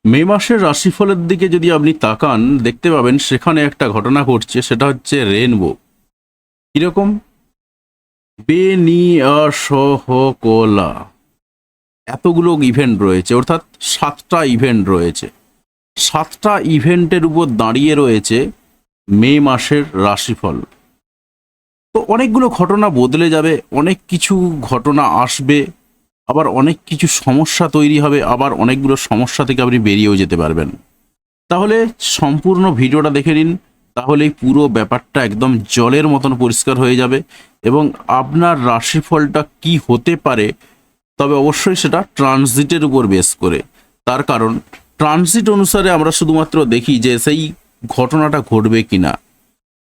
মে মাসের রাশিফলের দিকে যদি আপনি তাকান দেখতে পাবেন সেখানে একটা ঘটনা ঘটছে, সেটা হচ্ছে রেনবো। কিরকম? বেনিয়াসহকলা, এতগুলো ইভেন্ট রয়েছে, অর্থাৎ 7টা ইভেন্ট রয়েছে। 7টা ইভেন্টের উপর দাঁড়িয়ে রয়েছে মে মাসের রাশিফল। তো অনেকগুলো ঘটনা বদলে যাবে, অনেক কিছু ঘটনা আসবে, আবার অনেক কিছু সমস্যা তৈরি হবে, আবার অনেকগুলো সমস্যা থেকে আপনি বেরিয়েও যেতে পারবেন। তাহলে সম্পূর্ণ ভিডিওটা দেখে নিন, তাহলেই পুরো ব্যাপারটা একদম জলের মতন পরিষ্কার হয়ে যাবে এবং আপনার রাশিফলটা কি হতে পারে, তবে অবশ্যই সেটা ট্রানজিটের উপর বেস করে। তার কারণ ট্রানজিট অনুসারে আমরা শুধুমাত্র দেখি যে সেই ঘটনাটা ঘটবে কিনা।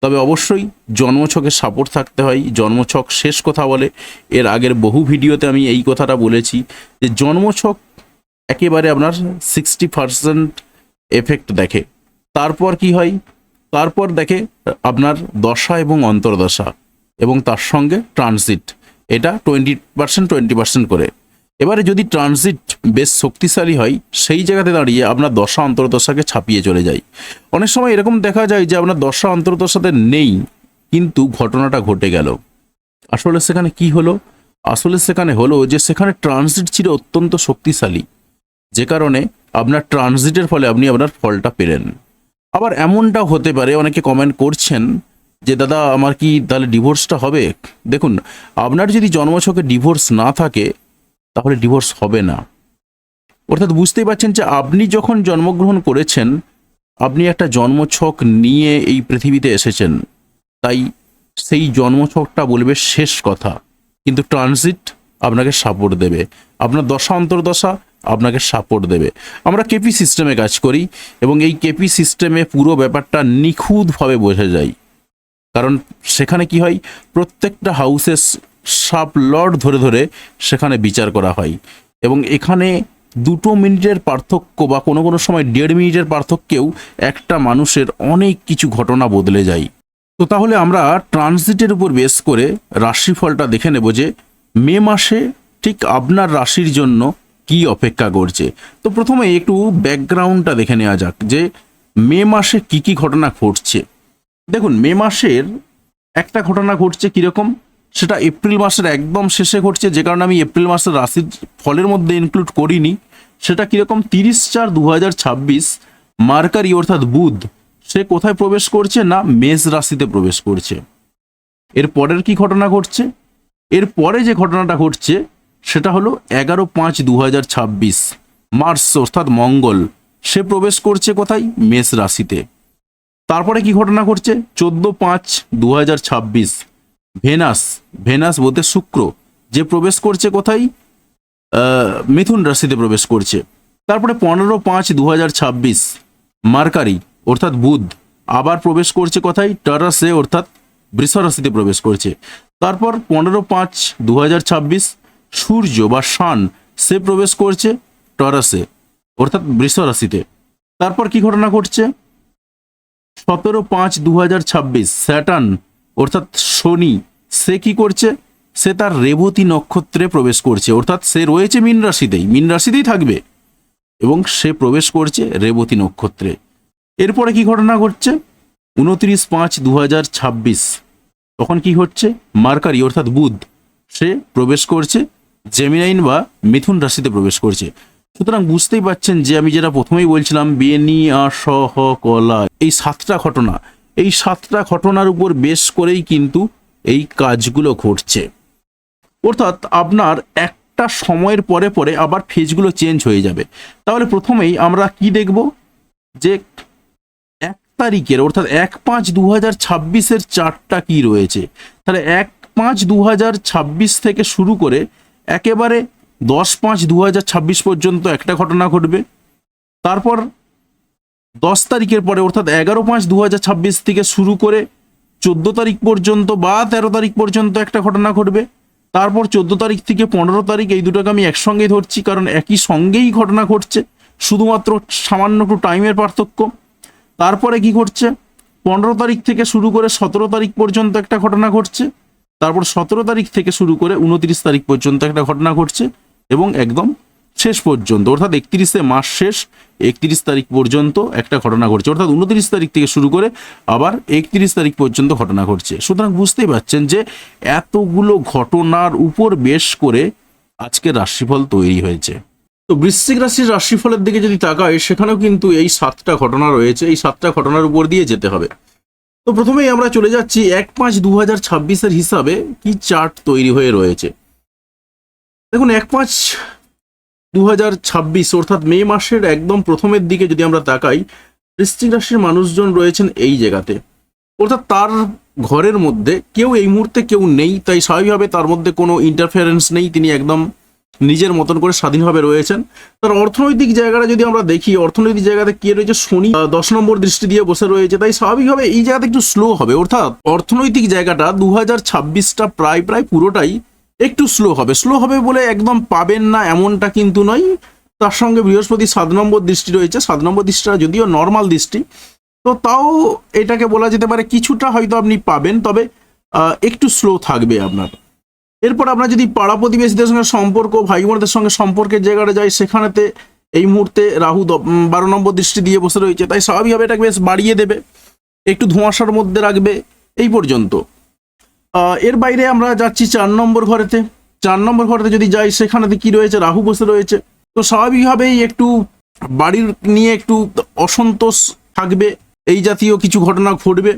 তবে অবশ্যই জন্মছকের সাপোর্ট থাকতে হয়, জন্মছক শেষ কথা বলে। এর আগের বহু ভিডিওতে আমি এই কথাটা বলেছি যে জন্মছক একেবারে আপনার 60% এফেক্ট দেখে। তারপর কি হয়? তারপর দেখে আপনার দশা এবং অন্তর্দশা এবং তার সঙ্গে ট্রানজিট, এটা 20% করে। এবারে যদি ট্রানজিট বেশ শক্তিশালী হয়, সেই জায়গাতে দাঁড়িয়ে আপনার দশা অন্তর্দশাকে ছাপিয়ে চলে যায়। অনেক সময় এরকম দেখা যায় যে আপনার দশা অন্তর্দশাতে নেই, কিন্তু ঘটনাটা ঘটে গেল। আসলে সেখানে কি হলো? আসলে সেখানে হলো যে সেখানে ট্রানজিট ছিল অত্যন্ত শক্তিশালী, যে কারণে আপনার ট্রানজিটের ফলে আপনি আপনার ফলটা পেলেন। আবার এমনটাও হতে পারে, অনেকে কমেন্ট করছেন যে দাদা আমার কি তাহলে ডিভোর্সটা হবে? দেখুন, আপনার যদি জন্মছকে ডিভোর্স না থাকে তাহলে ডিভোর্স হবে না। অর্থাৎ বুঝতেই পারছেন যে আপনি যখন জন্মগ্রহণ করেছেন, আপনি একটা জন্মছক নিয়ে এই পৃথিবীতে এসেছেন, তাই সেই জন্মছকটা বলবে শেষ কথা, কিন্তু ট্রানজিট আপনাকে সাপোর্ট দেবে, আপনার দশা অন্তর্দশা আপনাকে সাপোর্ট দেবে। আমরা কেপি সিস্টেমে কাজ করি এবং এই কেপি সিস্টেমে পুরো ব্যাপারটা নিখুঁতভাবে বোঝা যায়। কারণ সেখানে কি হয়, প্রত্যেকটা হাউসের সাব লর্ড ধরে ধরে সেখানে বিচার করা হয় এবং এখানে 2 মিনিটের পার্থক্য বা কোনো কোনো সময় 1.5 মিনিটের পার্থক্যেও একটা মানুষের অনেক কিছু ঘটনা বদলে যায়। তো তাহলে আমরা ট্রানজিটের উপর বেস করে রাশিফলটা দেখে নেব যে মে মাসে ঠিক আপনার রাশির জন্য কি অপেক্ষা করছে। তো প্রথমে একটু ব্যাকগ্রাউন্ডটা দেখে নেওয়া যাক যে মে মাসে কি কি ঘটনা ঘটছে। দেখুন, মে মাসের একটা ঘটনা ঘটছে কীরকম, সেটা এপ্রিল মাসের একদম শেষে ঘটছে, যে কারণে আমি এপ্রিল মাসের রাশির ফলের মধ্যে ইনক্লুড করিনি। সেটা কীরকম, 30/4/2026 মার্কারি অর্থাৎ বুধ সে কোথায় প্রবেশ করছে না, মেষ রাশিতে প্রবেশ করছে। এর পরের কি ঘটনা ঘটছে? এর পরে যে ঘটনাটা ঘটছে সেটা হলো 11/5/2026 মার্স অর্থাৎ মঙ্গল সে প্রবেশ করছে কোথায়, মেষ রাশিতে। তারপরে কি ঘটনা ঘটছে, 14/5/2026 ভেনাস, ভেনাস বলতে শুক্র, যে প্রবেশ করছে কোথায়, মিথুন রাশিতে প্রবেশ করছে। তারপরে 15/5/2026 মার্কারি অর্থাৎ বুধ আবার প্রবেশ করছে কোথায়, টরাসে অর্থাৎ বৃষ রাশিতে প্রবেশ করছে। তারপর 15/5/2026 সূর্য বা শান সে প্রবেশ করছে টরাসে অর্থাৎ বৃষ রাশিতে। তারপর কি ঘটনা ঘটছে, 17/5/2026 স্যাটার্ন অর্থাৎ শনি সে কি করছে, সে তার রেবতী নক্ষত্রে প্রবেশ করছে, অর্থাৎ সে রয়েছে মীন রাশিতেই থাকবে এবং সে প্রবেশ করছে রেবতী নক্ষত্রে। এরপরে কি ঘটনা ঘটছে, 29/5/2026 তখন কি হচ্ছে, মার্কারি অর্থাৎ বুধ সে প্রবেশ করছে জেমিনাইন বা মিথুন রাশিতে প্রবেশ করছে। সুতরাং বুঝতেই পাচ্ছেন যে আমি যেটা প্রথমেই বলছিলাম বেনিয়াসহকলা, এই 7টা ঘটনা, এই 7টা ঘটনার উপর বেশ করেই কিন্তু এই কাজগুলো ঘটছে। অর্থাৎ আপনার একটা সময়ের পরে পরে আবার ফেজগুলো চেঞ্জ হয়ে যাবে। তাহলে প্রথমেই আমরা কি দেখব যে 1 তারিখের অর্থাৎ 1/5/2026 চার্টটা কি রয়েছে। তাহলে 1/5/2026 থেকে শুরু করে একেবারে 10/5/2026 পর্যন্ত একটা ঘটনা ঘটবে। তারপর 10 তারিখের পরে অর্থাৎ 11/5/2026 থেকে শুরু করে 14 তারিখ পর্যন্ত বা 13 তারিখ পর্যন্ত একটা ঘটনা ঘটবে। তারপর 14 তারিখ থেকে 15 তারিখ, এই দুটোকে আমি একসঙ্গেই ধরছি কারণ একই সঙ্গেই ঘটনা ঘটছে, শুধুমাত্র সামান্য একটু টাইমের পার্থক্য। তারপরে কি ঘটছে, 15 তারিখ থেকে শুরু করে 17 তারিখ পর্যন্ত একটা ঘটনা ঘটছে। তারপর 17 তারিখ থেকে শুরু করে 29 তারিখ পর্যন্ত একটা ঘটনা ঘটছে এবং একদম শেষ পর্যন্ত, অর্থাৎ 31শে মাস শেষ 31 তারিখ পর্যন্ত একটা ঘটনা ঘটছে, অর্থাৎ 29 তারিখ থেকে শুরু করে আবার 31 তারিখ পর্যন্ত ঘটনা ঘটছে। সুতরাং বুঝতেই পারছেন যে এতগুলো ঘটনার উপর বেশ করে আজকের রাশিফল তৈরি হয়েছে। তো বৃশ্চিক রাশির রাশিফলের দিকে যদি তাকাই, সেখানেও কিন্তু এই 7টা ঘটনা রয়েছে, এই 7টা ঘটনার উপর দিয়ে যেতে হবে। তো প্রথমেই আমরা চলে যাচ্ছি 1/5/2026-এর হিসাবে কি চার্ট তৈরি হয়ে রয়েছে। দেখুন 1/5/2026 অর্থাৎ মে মাসের একদম প্রথমের দিকে যদি আমরা তাকাই, বৃশ্চিক রাশির মানুষজন রয়েছেন এই জায়গাতে, অর্থাৎ তার ঘরের মধ্যে কেউ এই মুহূর্তে কেউ নেই, তাই স্বাভাবিকভাবে তার মধ্যে কোনো ইন্টারফারেন্স নেই, তিনি একদম নিজের মতন করে স্বাধীনভাবে রয়েছেন। তার অর্থনৈতিক জায়গাটা যদি আমরা দেখি, অর্থনৈতিক জায়গাতে কি রয়েছে, শনি 10 নম্বর দৃষ্টি দিয়ে বসে রয়েছে, তাই স্বাভাবিকভাবে এই জায়গাতে একটু স্লো হবে, অর্থাৎ অর্থনৈতিক জায়গাটা 2026টা প্রায় পুরোটাই একটু স্লো হবে। স্লো হবে বলে একদম পাবেন না এমনটা কিন্তু নয়। তার সঙ্গে বৃহস্পতি 7 নম্বর দৃষ্টি রয়েছে, 7 নম্বর দৃষ্টিটা যদিও নর্মাল দৃষ্টি, তো তাও এটাকে বলা যেতে পারে কিছুটা হয়তো আপনি পাবেন, তবে একটু স্লো থাকবে আপনার। এরপর আমরা যদি পাড়া প্রতিবেশীদের সঙ্গে সম্পর্ক, ভাই বোনদের সঙ্গে সম্পর্কের জায়গাটা যাই, সেখানেতে এই মুহূর্তে রাহু 12 নম্বর দৃষ্টি দিয়ে বসে রয়েছে, তাই স্বাভাবিকভাবে এটাকে বেশ বাড়িয়ে দেবে, একটু ধোঁয়াশার মধ্যে রাখবে এই পর্যন্ত। এর বাইরে আমরা যাচ্ছি 4 নম্বর ঘরেতে। 4 নম্বর ঘরেতে যদি যাই, সেখানেতে কি রয়েছে, রাহু বসে রয়েছে, তো স্বাভাবিকভাবেই একটু বাড়ির নিয়ে একটু অসন্তোষ থাকবে, এই জাতীয় কিছু ঘটনা ঘটবে।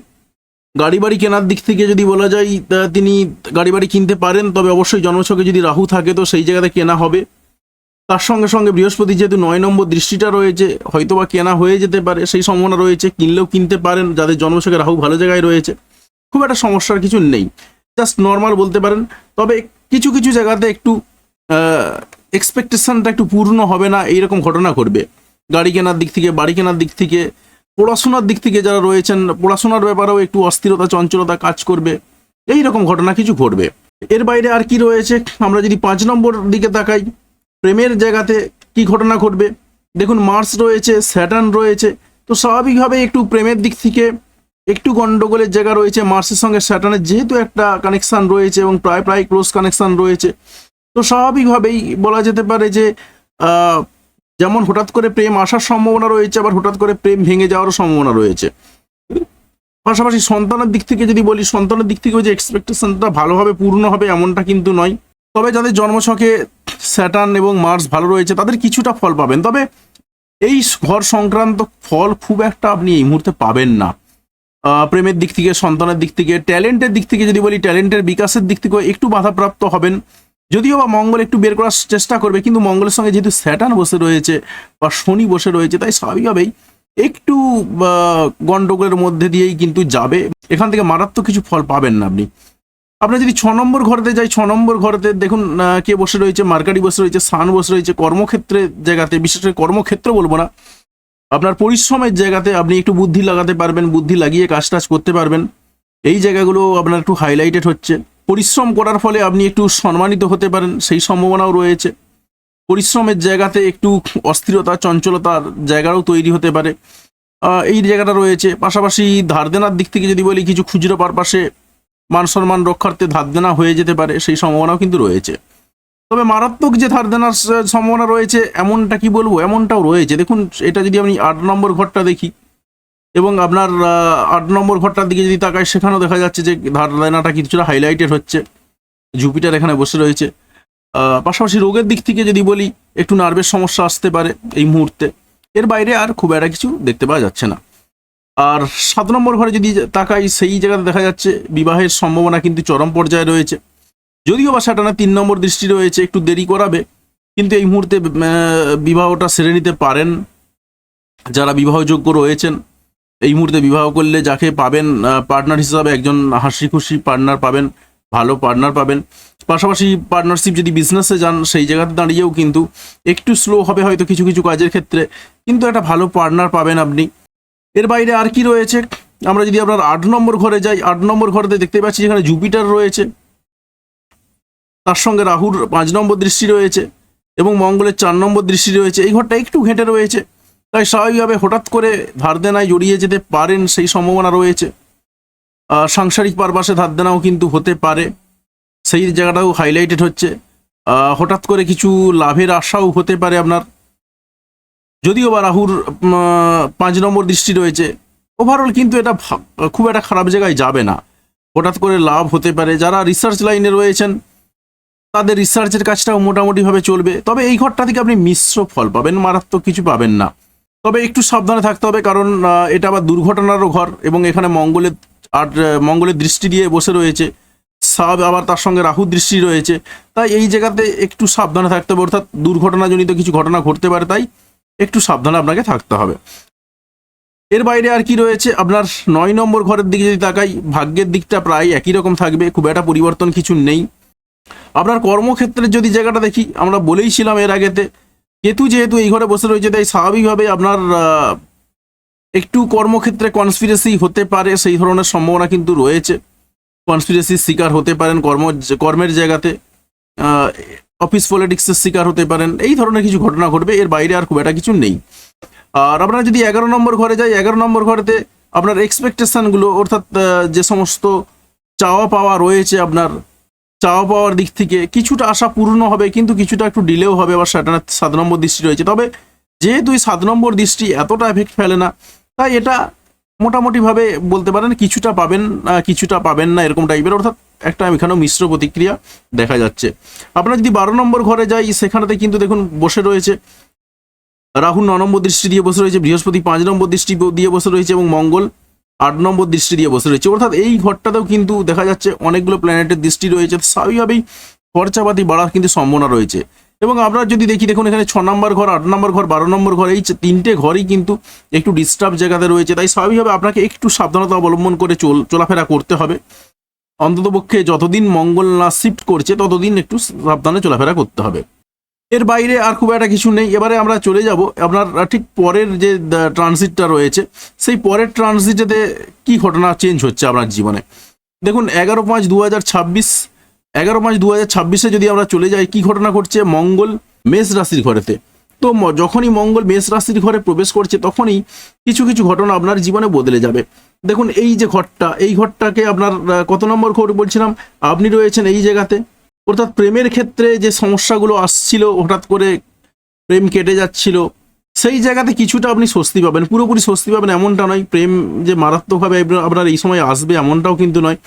গাড়ি বাড়ি কেনার দিক থেকে যদি বলা যায়, তিনি গাড়ি বাড়ি কিনতে পারেন, তবে অবশ্যই জন্মছকে যদি রাহু থাকে তো সেই জায়গাতে কেনা হবে। তার সঙ্গে সঙ্গে বৃহস্পতি যেহেতু 9 নম্বর দৃষ্টিটা রয়েছে, হয়তোবা কেনা হয়ে যেতে পারে, সেই সম্ভাবনা রয়েছে, কিনলেও কিনতে পারেন যাদের জন্মছকে রাহু ভালো জায়গায় রয়েছে। খুব একটা সমস্যার কিছু নেই, জাস্ট নর্মাল বলতে পারেন। তবে কিছু কিছু জায়গাতে একটু এক্সপেকটেশনটা একটু পূর্ণ হবে না, এইরকম ঘটনা ঘটবে। গাড়ি কেনার দিক থেকে, বাড়ি কেনার দিক থেকে, পড়াশোনার দিক থেকে যারা রয়েছেন, পড়াশোনার ব্যাপারেও একটু অস্থিরতা চঞ্চলতা কাজ করবে, এই রকম ঘটনা কিছু ঘটবে। এর বাইরে আর কি রয়েছে, আমরা যদি 5 নম্বর দিকে তাকাই, প্রেমের জায়গাতে কি ঘটনা ঘটবে। দেখুন মার্স রয়েছে, স্যাটার্ন রয়েছে, তো স্বাভাবিকভাবে একটু প্রেমের দিক থেকে একটু গন্ডগোলের জায়গা রয়েছে। মার্সের সঙ্গে স্যাটার্নের যেহেতু একটা কানেকশান রয়েছে এবং প্রায় ক্লোজ কানেকশান রয়েছে, তো স্বাভাবিকভাবেই বলা যেতে পারে যে যেমন হঠাৎ করে প্রেম আসার সম্ভাবনা রয়েছে, আবার হঠাৎ করে প্রেম ভেঙে যাওয়ারও সম্ভাবনা রয়েছে। পাশাপাশি সন্তানের দিক থেকে যদি বলি, সন্তানের দিক থেকেও যে এক্সপেকটেশনটা ভালোভাবে পূর্ণ হবে এমনটা কিন্তু নয়। তবে যাদের জন্মছকে স্যাটার্ন এবং মার্স ভালো রয়েছে তাদের কিছুটা ফল পাবেন, তবে এই ঘর সংক্রান্ত ফল খুব একটা আপনি এই মুহূর্তে পাবেন না। প্রেমের দিক থেকে, সন্তানের দিক থেকে, ট্যালেন্টের দিক থেকে যদি বলি, ট্যালেন্টের বিকাশের দিক থেকেও একটু বাধাপ্রাপ্ত হবেন, যদিও বা মঙ্গল একটু বের করার চেষ্টা করবে, কিন্তু মঙ্গলের সঙ্গে যেহেতু স্যাটার্ন বসে রয়েছে বা শনি বসে রয়েছে, তাই স্বাভাবিকভাবেই একটু গন্ডগোলের মধ্যে দিয়েই কিন্তু যাবে, এখান থেকে মারাত্মক কিছু ফল পাবেন না আপনি। আপনার যদি 6 নম্বর ঘরেতে যাই, 6 নম্বর ঘরেতে দেখুন কে বসে রয়েছে, মার্কারি বসে রয়েছে, সান বসে রয়েছে। কর্মক্ষেত্রের জায়গাতে, বিশেষ করে কর্মক্ষেত্র বলবো না, আপনার পরিশ্রমের জায়গাতে আপনি একটু বুদ্ধি লাগাতে পারবেন, বুদ্ধি লাগিয়ে কাজ টাজ করতে পারবেন, এই জায়গাগুলো আপনার একটু হাইলাইটেড হচ্ছে। পরিশ্রম করার ফলে আপনি একটু সম্মানিত হতে পারেন, সেই সম্ভাবনাও রয়েছে। পরিশ্রমের জায়গাতে একটু অস্থিরতা চঞ্চলতার জায়গাও তৈরি হতে পারে, এই জায়গাটা রয়েছে। পাশাপাশি ধার দেনার দিক থেকে যদি বলি, কিছু খুচরো পারপাসে মান সম্মান রক্ষার্থে ধার দেনা হয়ে যেতে পারে, সেই সম্ভাবনাও কিন্তু রয়েছে। তবে মারাত্মক যে ধার দেনার সম্ভাবনা রয়েছে এমনটা কি বলবো, এমনটাও রয়েছে। দেখুন এটা যদি আমি 8 নম্বর ঘরটা দেখি এবং আপনার 8 নম্বর ঘরটার দিকে যদি তাকাই, সেখানেও দেখা যাচ্ছে যে ধার দেনাটা কিছুটা হাইলাইটেড হচ্ছে, জুপিটার এখানে বসে রয়েছে। পাশাপাশি রোগের দিক থেকে যদি বলি, একটু নার্ভের সমস্যা আসতে পারে এই মুহূর্তে, এর বাইরে আর খুব একটা কিছু দেখতে পাওয়া যাচ্ছে না। আর 7 নম্বর ঘরে যদি তাকাই, সেই জায়গাতে দেখা যাচ্ছে বিবাহের সম্ভাবনা কিন্তু চরম পর্যায়ে রয়েছে, যদিও বা সেটা না 3 নম্বর দৃষ্টি রয়েছে, একটু দেরি করাবে, কিন্তু এই মুহূর্তে বিবাহটা সেরে নিতে পারেন। যারা বিবাহযোগ্য রয়েছেন, এই মুহূর্তে বিবাহ করলে যাকে পাবেন পার্টনার হিসাবে, একজন হাসি খুশি পার্টনার পাবেন, ভালো পার্টনার পাবেন। পাশাপাশি পার্টনারশিপ যদি বিজনেসে যান, সেই জায়গাতে দাঁড়িয়েও কিন্তু একটু স্লো হবে হয়তো কিছু কিছু কাজের ক্ষেত্রে, কিন্তু একটা ভালো পার্টনার পাবেন আপনি। এর বাইরে আর কি রয়েছে, আমরা যদি আপনার 8 নম্বর ঘরে যাই, 8 নম্বর ঘরেতে দেখতে পাচ্ছি যেখানে জুপিটার রয়েছে, তার সঙ্গে রাহুর 5 নম্বর দৃষ্টি রয়েছে এবং মঙ্গলের 4 নম্বর দৃষ্টি রয়েছে। এই ঘরটা একটু ঘেঁটে রয়েছে, তাই স্বাভাবিকভাবে হঠাৎ করে ধার দেনায় জড়িয়ে যেতে পারেন, সেই সম্ভাবনা রয়েছে। সাংসারিক পারপাসে ধার দেনাও কিন্তু হতে পারে, সেই জায়গাটাও হাইলাইটেড হচ্ছে। হঠাৎ করে কিছু লাভের আশাও হতে পারে আপনার, যদিও বা রাহুর 5 নম্বর দৃষ্টি রয়েছে। ওভারঅল কিন্তু এটা খুব একটা খারাপ জায়গায় যাবে না, হঠাৎ করে লাভ হতে পারে। যারা রিসার্চ লাইনে রয়েছেন তাদের রিসার্চের কাজটাও মোটামুটিভাবে চলবে, তবে এই ঘরটা থেকে আপনি মিশ্র ফল পাবেন, মারাত্মক কিছু পাবেন না। তবে একটু সাবধানে থাকতে হবে, কারণ এটা আবার দুর্ঘটনারও ঘর, এবং এখানে মঙ্গলের দৃষ্টি দিয়ে বসে রয়েছে, আবার তার সঙ্গে রাহুর দৃষ্টি রয়েছে। তাই এই জায়গাতে একটু সাবধানে থাকতে হবে, অর্থাৎ দুর্ঘটনাজনিত কিছু ঘটনা ঘটতে পারে, তাই একটু সাবধানে আপনাকে থাকতে হবে। এর বাইরে আর কি রয়েছে, আপনার 9 নম্বর ঘরের দিকে যদি তাকাই, ভাগ্যের দিকটা প্রায় একই রকম থাকবে, খুব একটা পরিবর্তন কিছু নেই। আপনার কর্মক্ষেত্রের যদি জায়গাটা দেখি, আমরা বলেইছিলাম এর আগেতে, কেতু যেহেতু এই ঘরে বসে রয়েছে, তাই স্বাভাবিকভাবে আপনার একটু কর্মক্ষেত্রে কনস্পিরেসি হতে পারে, সেই ধরনের সম্ভাবনা কিন্তু রয়েছে। কনস্পিরেসির শিকার হতে পারেন কর্মের জায়গাতে, অফিস পলিটিক্সের শিকার হতে পারেন, এই ধরনের কিছু ঘটনা ঘটবে, এর বাইরে আর খুব একটা কিছু নেই। আর আপনারা যদি 11 নম্বর ঘরে যাই, 11 নম্বর ঘরেতে আপনার এক্সপেকটেশনগুলো, অর্থাৎ যে সমস্ত চাওয়া পাওয়া রয়েছে, আপনার চাওয়া পাওয়ার দিক থেকে কিছুটা আশা পূর্ণ হবে, কিন্তু কিছুটা একটু ডিলেও হবে। আবার স্যাটার্নের 7 নম্বর দৃষ্টি রয়েছে, তবে যেহেতু এই 7 নম্বর দৃষ্টি এতটা এফেক্ট ফেলে না, তাই এটা মোটামুটিভাবে বলতে পারেন কিছুটা পাবেন, কিছুটা পাবেন না, এরকম টাইপের, অর্থাৎ একটা এখানেও মিশ্র প্রতিক্রিয়া দেখা যাচ্ছে। আপনারা যদি 12 নম্বর ঘরে যাই, সেখানেতে কিন্তু দেখুন বসে রয়েছে রাহু 9 নম্বর দৃষ্টি দিয়ে বসে রয়েছে, বৃহস্পতি 5 নম্বর দৃষ্টি দিয়ে বসে রয়েছে, এবং মঙ্গল 8 নম্বর দৃষ্টি দিয়ে বসে রয়েছে। অর্থাৎ এই ঘরটাতেও কিন্তু দেখা যাচ্ছে অনেকগুলো প্ল্যানেটের দৃষ্টি রয়েছে, স্বাভাবিকভাবেই খরচাপাতি বাড়ার কিন্তু সম্ভাবনা রয়েছে। এবং আমরা যদি দেখি, দেখুন এখানে 6 নম্বর ঘর, 8 নম্বর ঘর, 12 নম্বর ঘর, এই 3টে ঘরই কিন্তু একটু ডিস্টার্ব জায়গাতে রয়েছে, তাই স্বাভাবিকভাবে আপনাকে একটু সাবধানতা অবলম্বন করে চলাফেরা করতে হবে। অন্ততপক্ষে যতদিন মঙ্গল না শিফট করছে ততদিন একটু সাবধানে চলাফেরা করতে হবে। এর বাইরে আর খুব একটা কিছু নেই। এবারে আমরা চলে যাব আপনার ঠিক পরের যে ট্রানজিটটা রয়েছে, সেই পরের ট্রানজিটেতে কি ঘটনা চেঞ্জ হচ্ছে আপনার জীবনে। দেখুন 11/5/2026, 11/5/2026 যদি আমরা চলে যাই, কি ঘটনা ঘটছে, মঙ্গল মেষ রাশির ঘরেতে। তো যখনই মঙ্গল মেষ রাশির ঘরে প্রবেশ করছে, তখনই কিছু কিছু ঘটনা আপনার জীবনে বদলে যাবে। দেখুন এই যে ঘরটা, এই ঘরটাকে আপনার কত নম্বর ঘর বলছিলাম, আপনি রয়েছেন এই জায়গাতে। অর্থাৎ প্রেমের ক্ষেত্রে যে সমস্যাগুলো আসছিল, হঠাৎ করে প্রেম কেটে যাচ্ছিল, সেই জায়গাতে কিছুটা আপনি স্বস্তি পাবেন। পুরোপুরি স্বস্তি পাবেন এমনটা নয়, প্রেম যে মারাত্মকভাবে আপনার এই সময় আসবে এমনটাও কিন্তু নয়।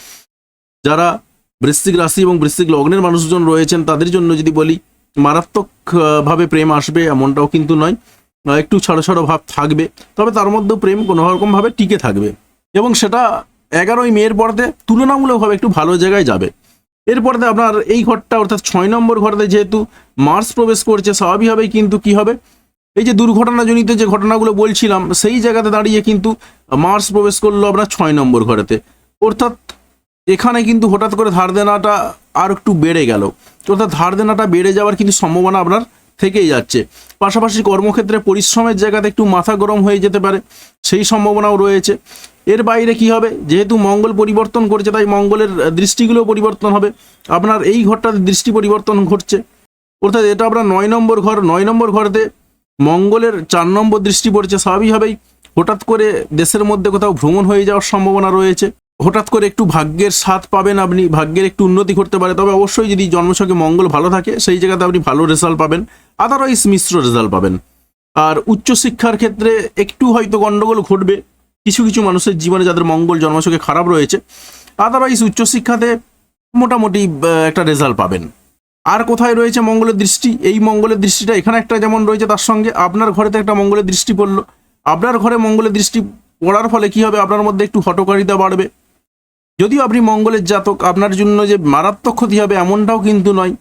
যারা বৃশ্চিক রাশি এবং বৃশ্চিক লগ্নের মানুষজন রয়েছেন, তাদের জন্য যদি বলি মারাত্মকভাবে প্রেম আসবে এমনটাও কিন্তু নয়, একটু ছাড়ো ছাড়ো ভাব থাকবে, তবে তার মধ্যেও প্রেম কোনো রকমভাবে টিকে থাকবে, এবং সেটা 11ই মের পরতে তুলনামূলকভাবে একটু ভালো জায়গায় যাবে। এরপরে আপনার এই ঘরটা, অর্থাৎ 6 নম্বর ঘরতে যেহেতু মার্স প্রবেশ করছে, স্বাভাবিকভাবেই কিন্তু কি হবে, এই যে দুর্ঘটনাজনিত যে ঘটনাগুলো বলছিলাম, সেই জায়গাতে দাঁড়িয়ে কিন্তু মার্স প্রবেশ করলো আপনার 6 নম্বর ঘরেতে। অর্থাৎ এখানে কিন্তু হঠাৎ করে ধার দেনাটা আর একটু বেড়ে গেল, অর্থাৎ ধার দেনাটা বেড়ে যাওয়ার কিন্তু সম্ভাবনা আপনার থেকেই যাচ্ছে। পাশাপাশি কর্মক্ষেত্রে পরিশ্রমের জায়গাতে একটু মাথা গরম হয়ে যেতে পারে, সেই সম্ভাবনাও রয়েছে। এর বাইরে কি হবে, যেহেতু মঙ্গল পরিবর্তন করছে, তাই মঙ্গলের দৃষ্টিগুলো পরিবর্তন হবে। আপনার এই ঘরটাতে দৃষ্টি পরিবর্তন ঘটছে, অর্থাৎ এটা আপনার 9 নম্বর ঘর। 9 নম্বর ঘরেতে মঙ্গলের 4 নম্বর দৃষ্টি পড়ছে, স্বাভাবিকভাবেই হঠাৎ করে দেশের মধ্যে কোথাও ভ্রমণ হয়ে যাওয়ার সম্ভাবনা রয়েছে। হঠাৎ করে একটু ভাগ্যের স্বাদ পাবেন আপনি, ভাগ্যের একটু উন্নতি করতে পারে, তবে অবশ্যই যদি জন্মছকে মঙ্গল ভালো থাকে, সেই জায়গাতে আপনি ভালো রেজাল্ট পাবেন, আদারওয়াইজ মিশ্র রেজাল্ট পাবেন। আর উচ্চশিক্ষার ক্ষেত্রে একটু হয়তো গণ্ডগোল ঘটবে কিছু কিছু মানুষের জীবনে, যাদের মঙ্গল জন্মছকে খারাপ রয়েছে, আদারওয়াইজ উচ্চশিক্ষাতে মোটামুটি একটা রেজাল্ট পাবেন। আর কোথায় রয়েছে মঙ্গলের দৃষ্টি, এই মঙ্গলের দৃষ্টিটা এখানে একটা যেমন রয়েছে, তার সঙ্গে আপনার ঘরেতে একটা মঙ্গলের দৃষ্টি পড়লো। আপনার ঘরে মঙ্গলের দৃষ্টি পড়ার ফলে কি হবে, আপনার মধ্যে একটু হঠকারিতা বাড়বে। যদিও আপনি মঙ্গলের জাতক, আপনার জন্য যে মারাত্মক ক্ষতি হবে এমনটাও কিন্তু নয়,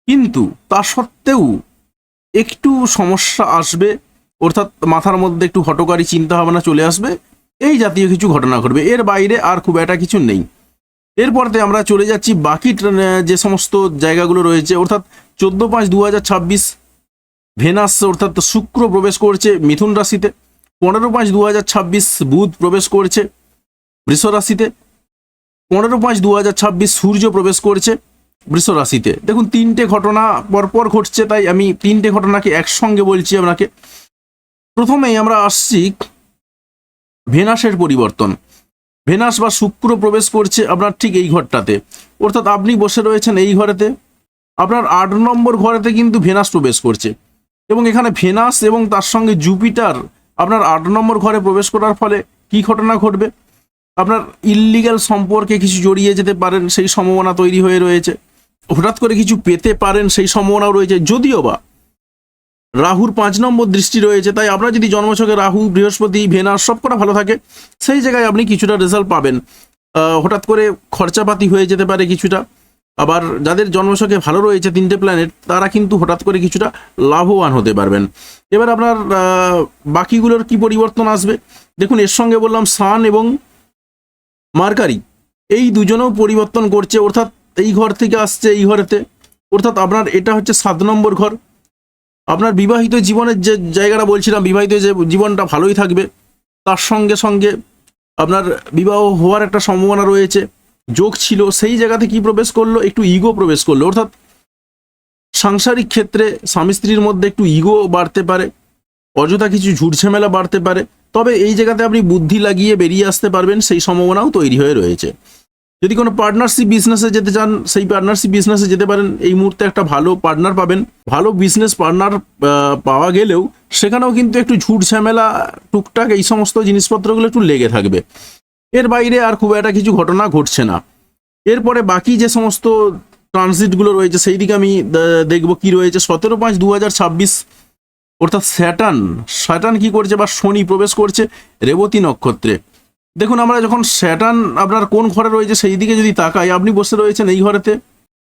কিন্তু তা সত্ত্বেও একটু সমস্যা আসবে, অর্থাৎ মাথার মধ্যে একটু হঠকারী চিন্তা ভাবনা চলে আসবে, এই জাতীয় কিছু ঘটনা ঘটবে। এর বাইরে আর খুব একটা কিছু নেই। এরপরতে আমরা চলে যাচ্ছি বাকি যে সমস্ত জায়গাগুলো রয়েছে, অর্থাৎ 14/5/2026 ভেনাস অর্থাৎ শুক্র প্রবেশ করছে মিথুন রাশিতে। 15/5/2026 বুধ প্রবেশ করছে বৃষ রাশিতে। 15/5/2026 সূর্য প্রবেশ করছে বৃষ রাশিতে। দেখুন 3টে ঘটনা পরপর ঘটছে, তাই আমি 3টে ঘটনাকে একসঙ্গে বলছি আপনাকে। প্রথমেই আমরা আসছি ভেনাসের পরিবর্তন। ভেনাস বা শুক্র প্রবেশ করছে আপনার ঠিক এই ঘরটাতে, অর্থাৎ আপনি বসে রয়েছেন এই ঘরেতে, আপনার 8 নম্বর ঘরেতে কিন্তু ভেনাস প্রবেশ করছে, এবং এখানে ভেনাস এবং তার সঙ্গে জুপিটার আপনার 8 নম্বর ঘরে প্রবেশ করার ফলে কি ঘটনা ঘটবে, আপনার ইললিগ্যাল সম্পর্কে কিছু জড়িয়ে যেতে পারেন সেই সম্ভাবনা তৈরি হয়ে রয়েছে, হঠাৎ করে কিছু পেতে পারেন সেই সম্ভাবনাও রয়েছে। যদিও বা রাহুর 5 নম্বর দৃষ্টি রয়েছে, তাই আপনার যদি জন্মছকে রাহু, বৃহস্পতি, ভেনাস সবকটা ভালো থাকে, সেই জায়গায় আপনি কিছুটা রেজাল্ট পাবেন। হঠাৎ করে খরচাপাতি হয়ে যেতে পারে কিছুটা। আবার যাদের জন্মছকে ভালো রয়েছে 3টে প্ল্যানেট, তারা কিন্তু হঠাৎ করে কিছুটা লাভবান হতে পারবেন। এবার আপনার বাকিগুলোর কি পরিবর্তন আসবে দেখুন, এর সঙ্গে বললাম সান এবং মার্কারি, এই দুজনেও পরিবর্তন করছে, অর্থাৎ এই ঘর থেকে আসছে এই ঘরেতে, অর্থাৎ আপনার এটা হচ্ছে 7 নম্বর ঘর। আপনার বিবাহিত জীবনের যে জায়গাটা বলছিলাম, বিবাহিত যে জীবনটা ভালোই থাকবে, তার সঙ্গে সঙ্গে আপনার বিবাহ হওয়ার একটা সম্ভাবনা রয়েছে, যোগ ছিল, সেই জায়গাতে কি প্রবেশ করলো, একটু ইগো প্রবেশ করলো, অর্থাৎ সাংসারিক ক্ষেত্রে স্বামী স্ত্রীর মধ্যে একটু ইগো বাড়তে পারে, অযথা কিছু ঝুটঝামেলা বাড়তে পারে। তবে এই জায়গাতে আপনি বুদ্ধি লাগিয়ে বেরিয়ে আসতে পারবেন, সেই সম্ভাবনাও তৈরি হয়ে রয়েছে। যদি কোনো পার্টনারশিপ বিজনেসে যেতে চান, সেই পার্টনারশিপ বিজনেসে যেতে পারেন, এই মুহূর্তে একটা ভালো পার্টনার পাবেন। ভালো বিজনেস পার্টনার পাওয়া গেলেও সেখানেও কিন্তু একটু ঝুট ঝামেলা, টুকটাক এই সমস্ত জিনিসপত্রগুলো একটু লেগে থাকবে। এর বাইরে আর খুব একটা কিছু ঘটনা ঘটছে না। এরপরে বাকি যে সমস্ত ট্রানজিটগুলো রয়েছে সেই দিকে আমি দেখব কি রয়েছে। 17/5/2026 অর্থাৎ স্যাটার্ন কি করছে, বা শনি প্রবেশ করছে রেবতী নক্ষত্রে। দেখুন, আমরা যখন স্যাটার্ন আপনার কোন ঘরে রয়েছে সেই দিকে যদি তাকাই, আপনি বসে রয়েছেন এই ঘরেতে,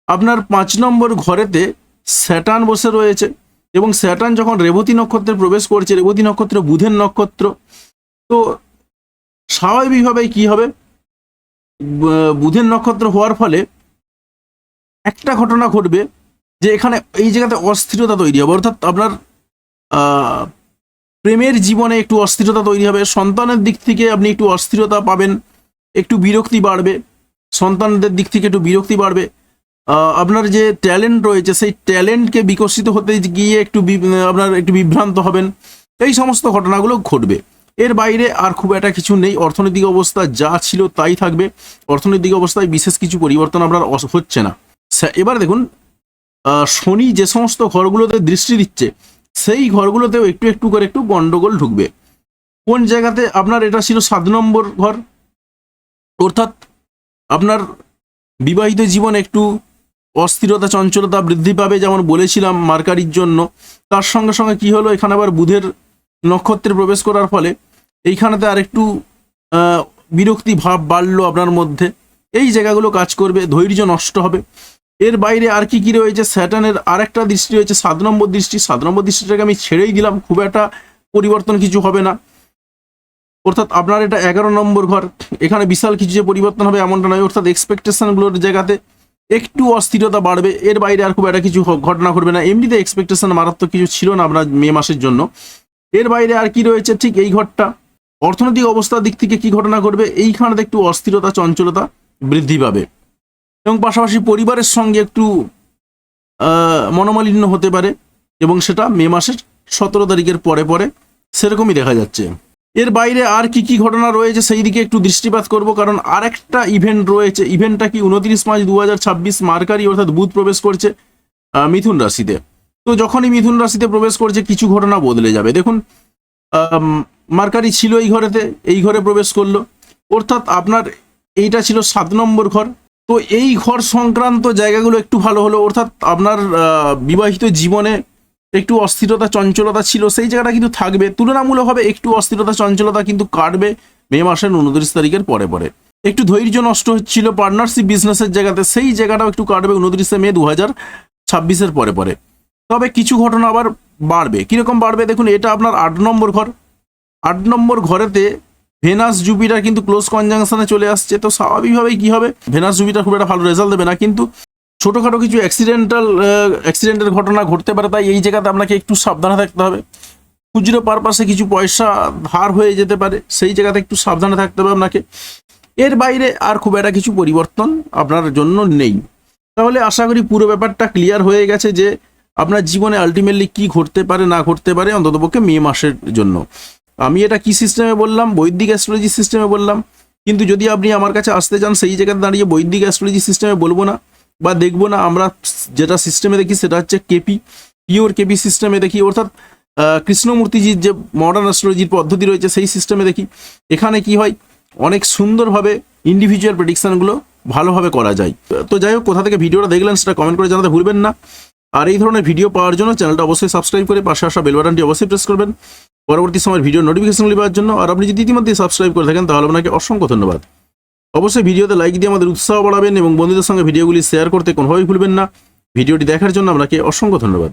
আপনার 5 নম্বর ঘরেতে স্যাটার্ন বসে রয়েছে, এবং স্যাটার্ন যখন রেবতী নক্ষত্রে প্রবেশ করছে, রেবতী নক্ষত্র বুধের নক্ষত্র, তো স্বাভাবিকভাবেই কি হবে, বুধের নক্ষত্র হওয়ার ফলে একটা ঘটনা ঘটবে যে এখানে এই জায়গাতে অস্থিরতা তৈরি হবে, অর্থাৎ আপনার প্রেমের জীবনে একটু অস্থিরতা তৈরি হবে, সন্তানের দিক থেকে আপনি একটু অস্থিরতা পাবেন, একটু বিরক্তি বাড়বে, সন্তানদের দিক থেকে একটু বিরক্তি বাড়বে। আপনার যে ট্যালেন্ট রয়েছে সেই ট্যালেন্টকে বিকশিত হতে গিয়ে আপনার একটু বিভ্রান্ত হবেন, এই সমস্ত ঘটনাগুলো ঘটবে। এর বাইরে আর খুব একটা কিছু নেই। অর্থনৈতিক অবস্থা যা ছিল তাই থাকবে, অর্থনৈতিক অবস্থায় বিশেষ কিছু পরিবর্তন আপনার হচ্ছে না। এবার দেখুন, শনি যে সমস্ত ঘরগুলোতে দৃষ্টি দিচ্ছে সেই ঘরগুলোতেও একটু একটু করে একটু গন্ডগোল ঢুকবে। কোন জায়গাতে, আপনার এটা ছিল 7 নম্বর ঘর, অর্থাৎ আপনার বিবাহিত জীবন একটু অস্থিরতা, চঞ্চলতা বৃদ্ধি পাবে, যেমন বলেছিলাম মার্কারির জন্য। তার সঙ্গে সঙ্গে কি হলো, এখানে আবার বুধের নক্ষত্রে প্রবেশ করার ফলে এইখানেতে আর একটু বিরক্তি ভাব বাড়লো আপনার মধ্যে, এই জায়গাগুলো কাজ করবে, ধৈর্য নষ্ট হবে। এর বাইরে আর কি কি রয়েছে, স্যাটার্নের আরেকটা দৃষ্টি রয়েছে 7 নম্বর দৃষ্টি। 7 নম্বর দৃষ্টিটাকে আমি ছেড়েই দিলাম, খুব একটা পরিবর্তন কিছু হবে না, অর্থাৎ আপনার এটা 11 নম্বর ঘর, এখানে বিশাল কিছু যে পরিবর্তন হবে এমনটা নয়, অর্থাৎ এক্সপেকটেশনগুলোর জায়গাতে একটু অস্থিরতা বাড়বে। এর বাইরে আর খুব একটা কিছু ঘটনা ঘটবে না, এমনিতে এক্সপেকটেশন মারাত্মক কিছু ছিল না আপনার মে মাসের জন্য। এর বাইরে আর কি রয়েছে, ঠিক এই ঘরটা, অর্থনৈতিক অবস্থার দিক থেকে কি ঘটনা ঘটবে, এইখানে একটু অস্থিরতা, চঞ্চলতা বৃদ্ধি পাবে, এবং পাশাপাশি পরিবারের সঙ্গে একটু মনোমালিন্য হতে পারে, এবং সেটা মে মাসের 17 তারিখের পরে পরে সেরকমই দেখা যাচ্ছে। এর বাইরে আর কি কি ঘটনা রয়েছে সেই দিকে একটু দৃষ্টিপাত করব, কারণ আরেকটা ইভেন্ট রয়েছে। ইভেন্টটা কি, 29/5/2026 মার্কারি অর্থাৎ বুধ প্রবেশ করছে মিথুন রাশিতে। তো যখনই মিথুন রাশিতে প্রবেশ করছে কিছু ঘটনা বদলে যাবে। দেখুন, মার্কারি ছিল এই ঘরেতে, এই ঘরে প্রবেশ করলো, অর্থাৎ আপনার এইটা ছিল 7 নম্বর ঘর। তো এই ঘর সংক্রান্ত জায়গাগুলো একটু ভালো হলো, অর্থাৎ আপনার বিবাহিত জীবনে একটু অস্থিরতা, চঞ্চলতা ছিল, সেই জায়গাটা কিন্তু থাকবে। তুলনামূলকভাবে একটু অস্থিরতা, চঞ্চলতা কিন্তু কাটবে মে মাসের 29 তারিখের পরে পরে। একটু ধৈর্য নষ্ট হচ্ছিল পার্টনারশিপ বিজনেসের জায়গাতে, সেই জায়গাটাও একটু কাটবে 29 মে 2026 পরে পরে। তবে কিছু ঘটনা আবার বাড়বে। কীরকম বাড়বে দেখুন, এটা আপনার 8 নম্বর ঘর। 8 নম্বর ঘরেতে ভেনাস জুপিটার কিন্তু ক্লোজ কনজাংশনে চলে আসছে। তো স্বাভাবিকভাবেই কী হবে, ভেনাস জুপিটার খুব একটা ভালো রেজাল্ট দেবে না, কিন্তু ছোটোখাটো কিছু অ্যাক্সিডেন্টের ঘটনা ঘটতে পারে, তাই এই জায়গাতে আপনাকে একটু সাবধানে থাকতে হবে। খুচরো পারপাসে কিছু পয়সা ধার হয়ে যেতে পারে, সেই জায়গাতে একটু সাবধানে থাকতে হবে আপনাকে। এর বাইরে আর খুব একটা কিছু পরিবর্তন আপনার জন্য নেই। তাহলে আশা করি পুরো ব্যাপারটা ক্লিয়ার হয়ে গেছে যে আপনার জীবনে আলটিমেটলি কি ঘটতে পারে না ঘটতে পারে, অন্ততপক্ষে মে মাসের জন্য। আমি এটা কি সিস্টেমে বললাম, বৈদিক অ্যাস্ট্রোলজি সিস্টেমে বললাম, কিন্তু যদি আপনি আমার কাছে আসতে চান সেই জায়গাতে দাঁড়িয়ে বৈদিক অ্যাস্ট্রোলজি সিস্টেমে বলবো না, বা দেখবো না, আমরা যেটা সিস্টেমে দেখি সেটা হচ্ছে কেপি, পিওর কেপি সিস্টেমে দেখি, অর্থাৎ কৃষ্ণমূর্তিজির যে মডার্ন অ্যাস্ট্রোলজির পদ্ধতি রয়েছে সেই সিস্টেমে দেখি। এখানে কি হয়, অনেক সুন্দরভাবে ইন্ডিভিজুয়াল প্রেডিকশানগুলো ভালোভাবে করা যায়। তো যাই হোক, কোথা থেকে ভিডিওটা দেখলেন সেটা কমেন্ট করে জানাতে ভুলবেন না। আর এই ধরনের ভিডিও পাওয়ার জন্য চ্যানেলটা অবশ্যই সাবস্ক্রাইব করে পাশে আসা বেল বাটনটি অবশ্যই প্রেস করবেন পরবর্তী সময়ের ভিডিও নোটিফিকেশনগুলি পাওয়ার জন্য। আর আপনি যদি ইতিমধ্যে সাবস্ক্রাইব করে থাকেন তাহলে আপনাকে অসংখ্য ধন্যবাদ। অবশ্যই ভিডিওতে লাইক দিয়ে আমাদের উৎসাহ বাড়াবেন এবং বন্ধুদের সঙ্গে ভিডিওগুলি শেয়ার করতে কোনোভাবেই ভুলবেন না। ভিডিওটি দেখার জন্য আপনাকে অসংখ্য ধন্যবাদ।